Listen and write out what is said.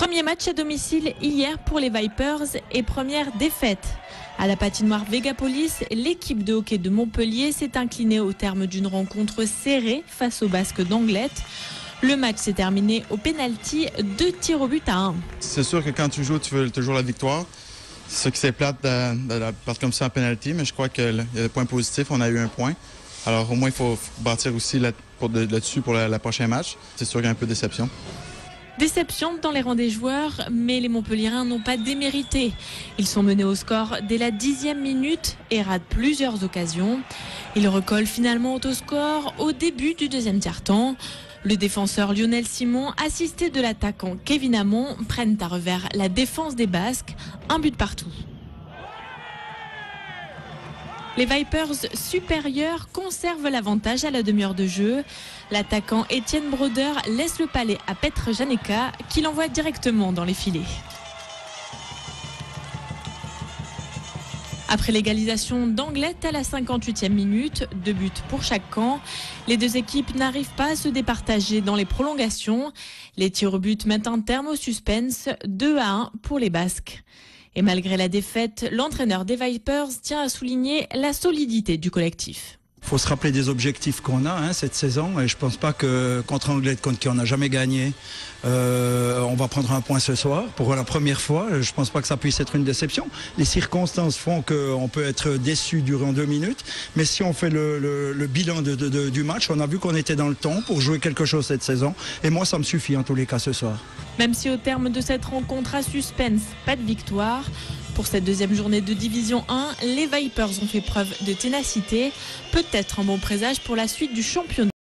Premier match à domicile hier pour les Vipers et première défaite. À la patinoire Vegapolis, l'équipe de hockey de Montpellier s'est inclinée au terme d'une rencontre serrée face aux Basques d'Anglet. Le match s'est terminé au pénalty, 2 tirs au but à 1. C'est sûr que quand tu joues, tu veux toujours la victoire. C'est sûr que c'est plate de la perdre comme ça en pénalty, mais je crois qu'il y a des points positifs. On a eu un point. Alors au moins, il faut bâtir aussi là-dessus pour le prochain match. C'est sûr qu'il y a un peu de déception. Déception dans les rangs des joueurs, mais les Montpelliérains n'ont pas démérité. Ils sont menés au score dès la 10e minute et ratent plusieurs occasions. Ils recollent finalement au score au début du deuxième tiers-temps. Le défenseur Lionel Simon, assisté de l'attaquant Kevin Hamon, prennent à revers la défense des Basques, un but partout. Les Vipers supérieurs conservent l'avantage à la demi-heure de jeu. L'attaquant Étienne Broder laisse le palais à Petr Janeka qui l'envoie directement dans les filets. Après l'égalisation d'Anglet à la 58e minute, 2 buts pour chaque camp, les deux équipes n'arrivent pas à se départager dans les prolongations. Les tirs au but mettent un terme au suspense, 2-1 pour les Basques. Et malgré la défaite, l'entraîneur des Vipers tient à souligner la solidité du collectif. Il faut se rappeler des objectifs qu'on a cette saison et je ne pense pas que contre Anglet, contre qui on n'a jamais gagné, on va prendre un point ce soir pour la première fois. Je ne pense pas que ça puisse être une déception. Les circonstances font qu'on peut être déçu durant 2 minutes, mais si on fait le bilan du match, on a vu qu'on était dans le temps pour jouer quelque chose cette saison et moi ça me suffit en tous les cas ce soir. Même si au terme de cette rencontre à suspense, pas de victoire. Pour cette deuxième journée de Division 1, les Vipers ont fait preuve de ténacité. Peut-être un bon présage pour la suite du championnat.